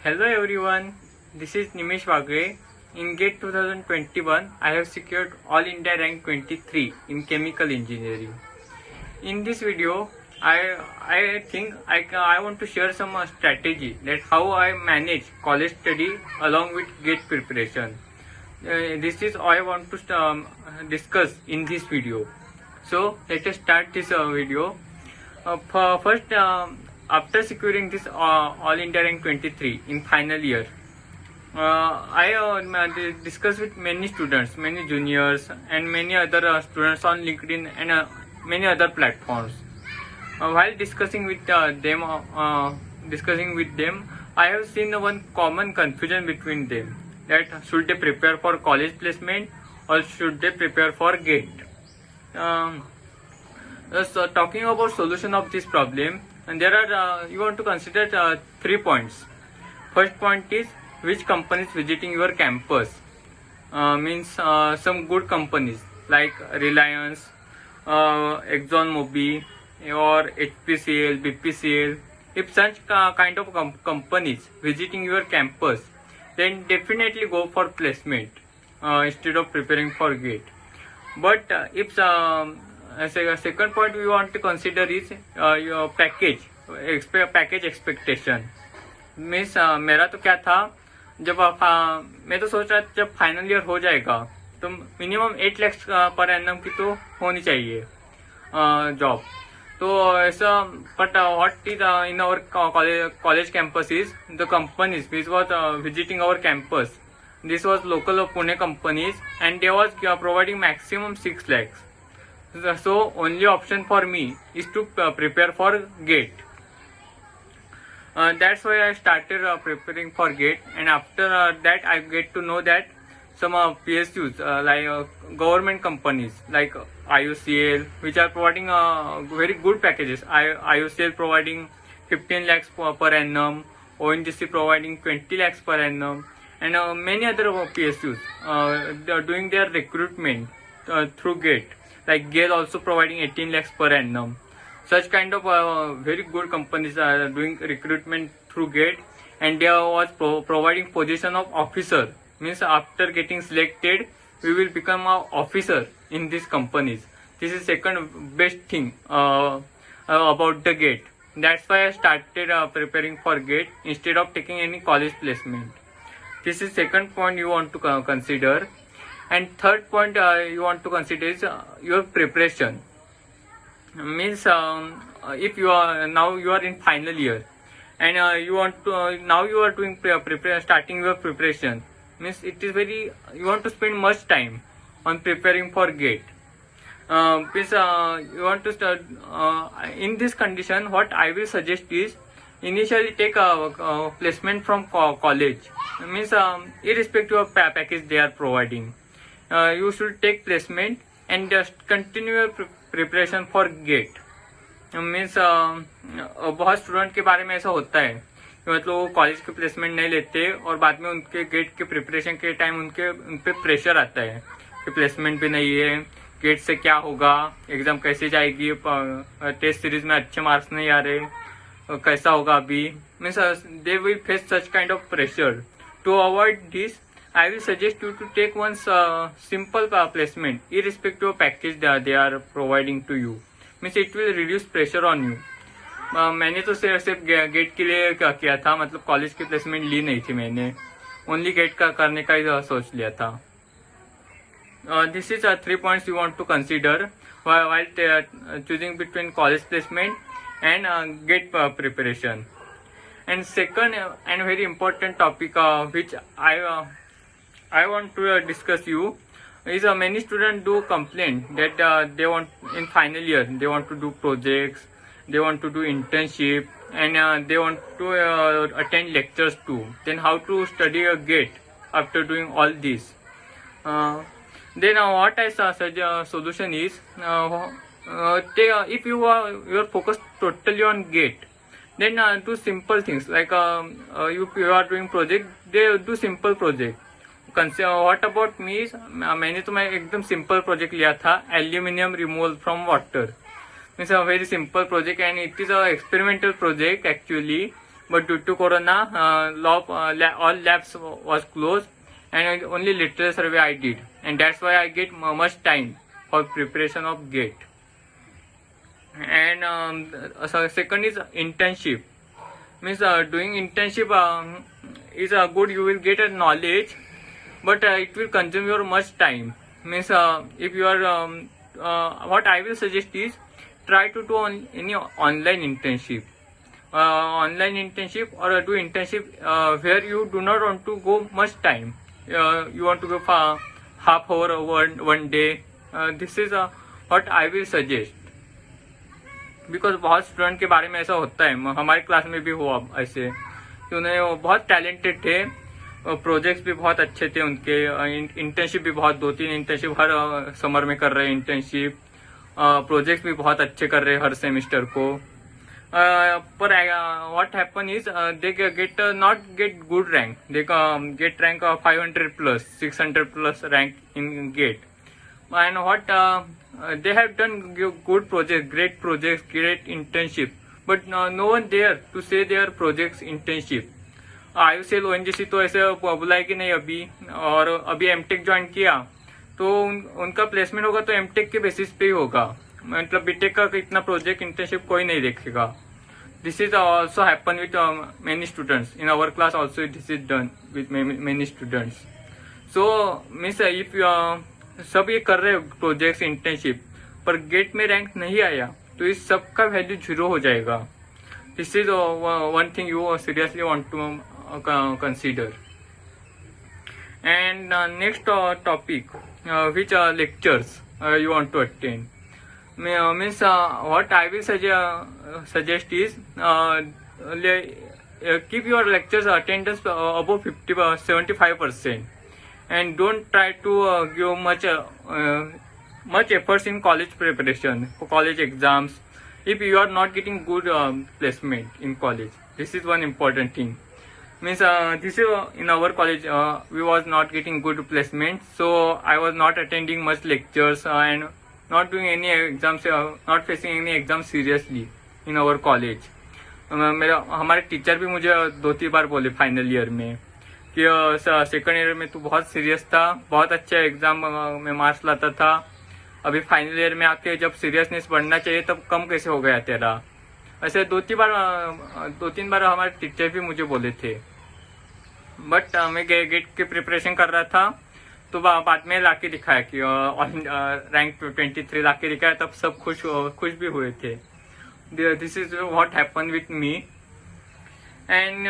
Hello everyone, this is Nimish Wagre. In GATE 2021, I have secured All India rank 23 in Chemical Engineering. In this video, I want to share some strategy that how I manage college study along with GATE preparation. This is all I want to discuss in this video. So let us start this video. First, after securing this All India rank 23 in final year, I discussed with many students, many juniors, and many other students on LinkedIn and many other platforms. While discussing with them, I have seen one common confusion between them: that should they prepare for college placement or should they prepare for GATE? So talking about solution of this problem, and there are you want to consider 3 points. First point is which companies visiting your campus. Means some good companies like Reliance, ExxonMobil or HPCL, BPCL. If such kind of companies visiting your campus, then definitely go for placement instead of preparing for GATE. But if a second point we want to consider is your package expectation. Means मेरा तो क्या था, जब मैं तो सोच रहा था जब फाइनल ईयर हो जाएगा तो मिनिमम 8 लाख पर एनम की तो होनी चाहिए जॉब. तो ऐसा but what is in our college campus is the companies which was visiting our campus. This was local of Pune companies and they was providing maximum 6 lakhs. So only option for me is to prepare for GATE. That's why I started preparing for GATE, and after that I get to know that some PSUs like government companies like IOCL which are providing very good packages. IOCL providing 15 lakhs per annum, ONGC providing 20 lakhs per annum, and many other PSUs they are doing their recruitment through GATE. Like GAIL also providing 18 lakhs per annum. Such kind of very good companies are doing recruitment through GATE, and they was providing position of officer. Means after getting selected, we will become an officer in these companies. This is second best thing about the GATE. That's why I started preparing for GATE instead of taking any college placement. This is second point you want to consider. And third point you want to consider is your preparation. Means if you are now you are in final year and you want to now you are doing starting your preparation. Means it is very you want to spend much time on preparing for GATE. Means you want to start in this condition. What I will suggest is initially take a placement from college. Means irrespective of package they are providing. You should take placement and just continue your preparation for GATE. Means बहुत student के बारे में ऐसा होता है कि मतलब वो कॉलेज के प्लेसमेंट नहीं लेते और बाद में उनके गेट के प्रिपरेशन के टाइम उन पे प्रेशर आता है कि प्लेसमेंट भी नहीं है, गेट से क्या होगा, एग्जाम कैसे जाएगी, टेस्ट सीरीज में अच्छे मार्क्स नहीं आ रहे, कैसा होगा अभी. Means they will face such kind of pressure. To avoid this I will suggest you to take one simple placement irrespective of package they are providing to you. Means it will reduce pressure on you. मैंने तो सिर्फ gate के लिए किया था, मतलब college की placement ली नहीं थी मैंने, ओनली गेट का करने का ही सोच लिया था. This is 3 points you want to consider while choosing between college placement and GATE preparation. And second and very important topic which I want to discuss you is many students do complain that they want in final year they want to do projects, they want to do internship, and they want to attend lectures too. Then how to study a GATE after doing all this? Then what I suggest solution is if you are focused totally on GATE, then do simple things like if you are doing project, they do simple project. What about me? मैंने तो मैं एकदम simple project लिया था, aluminium removal from water. It's a very simple project and it is a experimental project actually, but due to corona, all labs was closed, and only literal survey I did, and that's why I get much time for preparation of GATE. And so second is internship. Means doing internship is good. You will get a knowledge, but it will consume your much time. Means if you are what I will suggest is try to do any online internship, or do internship where you do not want to go much time. You want to go for half hour or one day. This is what I will suggest. Because बहुत student के बारे में ऐसा होता है, हमारे class में भी हुआ ऐसे कि उन्हें वो बहुत टैलेंटेड थे, प्रोजेक्ट्स भी बहुत अच्छे थे उनके, इंटर्नशिप भी बहुत 2-3 इंटर्नशिप हर समर में कर रहे हैं, इंटर्नशिप प्रोजेक्ट्स भी बहुत अच्छे कर रहे हैं हर सेमिस्टर को, पर what happen is they get not get good rank, they get rank 500+, 600+ rank in GATE. And what they have done good projects, great internship, but no one there to say their projects internship. IUCL ONGC तो ऐसे बोला है कि नहीं अभी, और अभी MTech join किया तो उनका प्लेसमेंट होगा तो एमटेक के बेसिस पे ही होगा, मतलब बीटेक का इतना प्रोजेक्ट इंटर्नशिप कोई नहीं देखेगा. This is also happen with many students in our class, also this is done with many students. So means if सब ये कर रहे हैं प्रोजेक्ट्स इंटर्नशिप, पर गेट में रैंक नहीं आया तो इस सब का वैल्यू 0 हो जाएगा. This is one thing you seriously want to consider. And next topic, which lectures you want to attend. Means what I will suggest is keep your lectures attendance above 75%, and don't try to give much efforts in college preparation for college exams if you are not getting good placement in college. This is one important thing. Means this is in our college we was not getting good placement, so I was not attending much lectures and not doing any exams, not facing any exams seriously in our college. हमारे teacher भी मुझे 2-3 बार बोले final year में कि second year में तू बहुत serious था, बहुत अच्छा एग्जाम में मार्क्स लाता था, अभी फाइनल ईयर में आके जब सीरियसनेस बढ़ना चाहिए तब कम कैसे हो गया तेरा. ऐसे 2-3 बार हमारे टीचर भी मुझे बोले थे. बट मैं गेट की प्रिपरेशन कर रहा था तो बाद में लाके दिखाया कि रैंक 23 लाके दिखाया, तब सब खुश भी हुए थे. This is what happen with me. And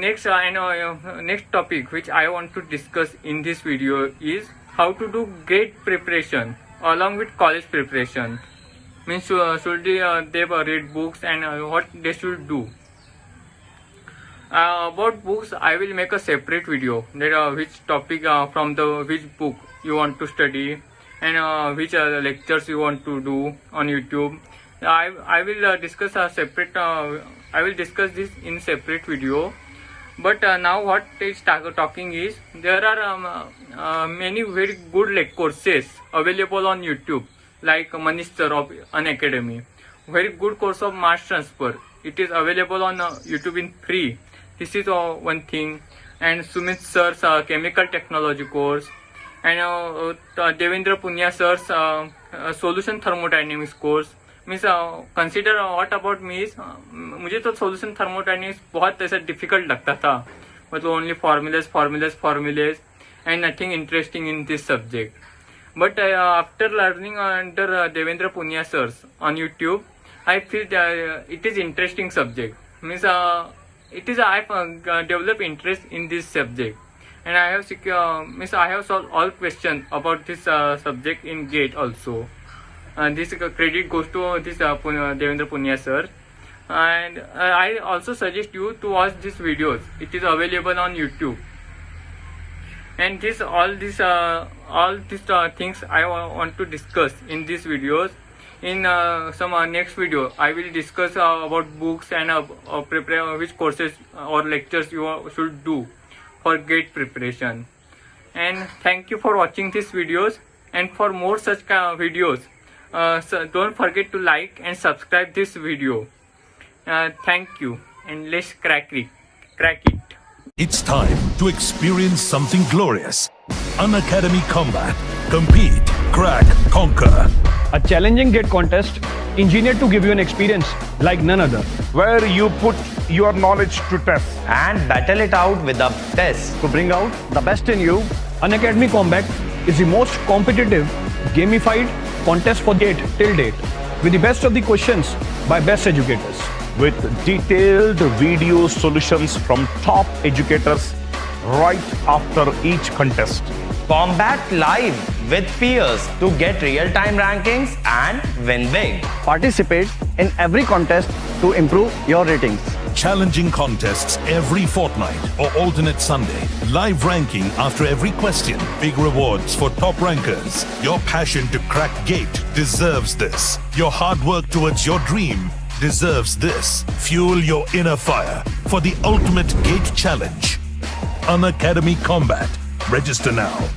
next topic which I want to discuss in this video is how to do GATE preparation along with college preparation. Means should they read books and what they should do. About books I will make a separate video, that which topic from which book you want to study and which lectures you want to do on YouTube. I will discuss a separate I will discuss this in separate video. But now what is talking is there are many very good courses available on YouTube, like Manish sir of Unacademy, very good course of mass transfer. It is available on YouTube in free. This is one thing. And Sumit sir's chemical technology course, and Devendra Punya sir's solution thermodynamics course. Means consider what about me is, मुझे तो solution thermodynamics बहुत ऐसा difficult लगता था, मतलब only formulas and nothing interesting in this subject. But after learning under Devendra Puniya sir's on YouTube I feel it is interesting subject. Means it is I develop interest in this subject, and I have solved all questions about this subject in GATE also. This credit goes to this Devendra Punya sir. And I also suggest you to watch these videos. It is available on YouTube. And all these things I want to discuss in these videos. In some next video I will discuss about books and prepare which courses or lectures you should do for GATE preparation. And thank you for watching these videos, and for more such videos so don't forget to like and subscribe this video. Thank you. and let's crack it. It's time to experience something glorious. Unacademy Combat. Compete, crack, conquer. A challenging gate contest engineered to give you an experience like none other. where you put your knowledge to test. and battle it out with a test. To bring out the best in you, Unacademy Combat is the most competitive, gamified contest for gate till date, with the best of the questions by best educators. With detailed video solutions from top educators right after each contest. Combat live with peers to get real-time rankings and win big. Participate in every contest to improve your ratings. Challenging contests every fortnight or alternate Sunday. Live ranking after every question. Big rewards for top rankers. Your passion to crack gate deserves this. Your hard work towards your dream deserves this. Fuel your inner fire for the ultimate gate challenge. Unacademy Combat. Register now.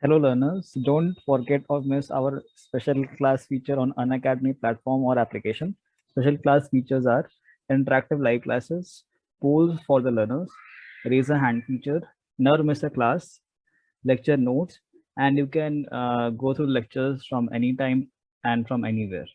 Hello learners, don't forget or miss our special class feature on Unacademy platform or application. Special class features are interactive live classes, polls for the learners, raise a hand feature, never miss a class, lecture notes, and you can go through lectures from anytime and from anywhere.